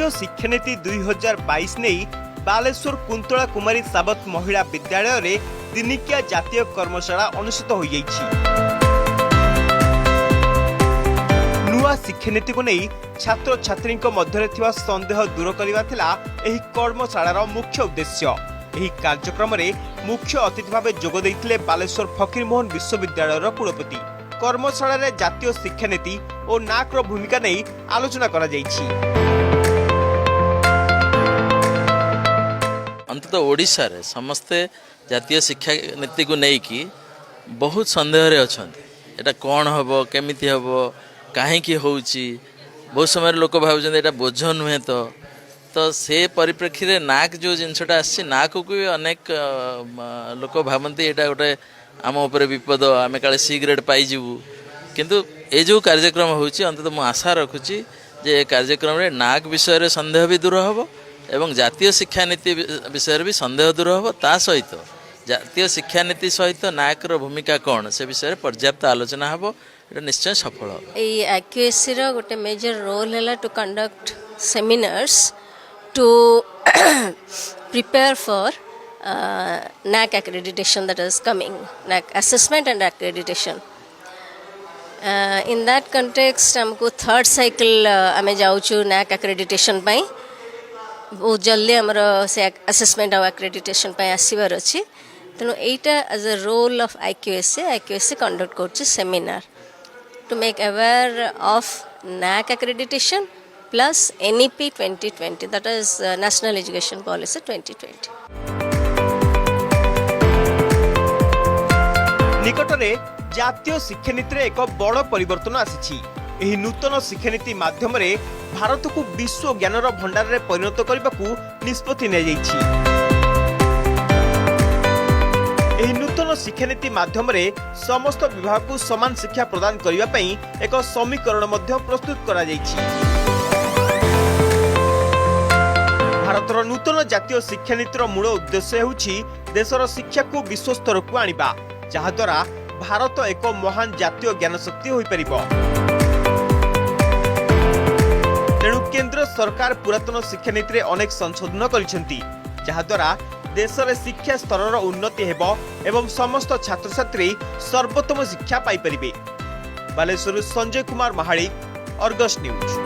जातीय शिक्षानीति 2022 नहीं बालेश्वर कुंतला कुमारी साबत महिला विद्यालय रे दिनिकिया जातीय कर्मशाला अनुष्ठित हो जाइछि। नुआ शिक्षानीति को नहीं छात्र छात्री मध्य थिवा संदेह दूर करबा थिला एही कर्मशालार मुख्य उद्देश्य। एही कार्यक्रम रे मुख्य अतिथि भाव जोग दैथिले बालेश्वर फकीरमोहन विश्वविद्यालय कुलपति। कर्मशाला रे जातीय शिक्षानीति और नाक भूमिका नहीं आलोचना करा जाइछि। अंततः ओडिशा रे समस्ते जातीय शिक्षा नीति को नहीं कि बहुत संदेह रे अछंती। एटा कोन हबो केमिति हबो काहेकि होउची बहुत समय लोक भावुछन एटा बोझ नुहे तो से परिप्रेक्षी रे नाक जो जिनसटा आछि नाक को भी अनेक लोक भावंती एटा गोटे आम उपरे विपद आमे काले सी ग्रेड पाई जीवु किंतु ए जो कार्यक्रम होउची अंततः मु आशा रखुची जे कार्यक्रम रे नाक विषय रे संदेह भी दूर हबो एवं जातीय शिक्षा नीति विषय भी संदेह दूर हबो। ता सहित जातीय शिक्षा नीति सहित नाक रो भूमिका कौन से विषय पर्याप्त आलोचना हबो। एटा निश्चय सफल हो। ए एक्यूएससी रो गोटे मेजर रोल हैला to conduct seminars to prepare for NAC accreditation that is coming, NAC assessment and accreditation. In that context हमको थर्ड साइकिल आमे जाउछु NAC accreditation पई बहुत जल्दी हमरो से असेसमेंट और accreditation पई आसीबार अछि। तेनो एटा as a role of IQSC conduct करछि seminar to make aware of NAC accreditation plus NEP 2020, that is National Education Policy 2020. निकटरे जातीय शिक्षानीति एक बड़ परिवर्तन आसी। एही नूतन शिक्षानीति माध्यम रे भारत को विश्व ज्ञानर भंडार रे परिणत करबाकू निष्पत्ति नै जाइछि। एही नूतन शिक्षानीति माध्यम रे समस्त विभाग को समान शिक्षा प्रदान करिबा पई एक समीकरण मध्य प्रस्तुत करा जाइछि। भारतर नूतन जातीय शिक्षानीतिर मूल उद्देश्य होउछि देशर शिक्षा को विश्व स्तर को आनिबा, जहा द्वारा भारत एक महान जातीय ज्ञान शक्ति होई परिबो। तेणु केंद्र सरकार पुरातन शिक्षानीति अनेक संशोधन करिसेंती, जहा द्वारा देशर शिक्षा स्तर उन्नति हेबो एवं समस्त छात्र छात्री सर्वोत्तम शिक्षा पाई परिबे। Baleswar Sanjay Kumar Mahali, Argus news.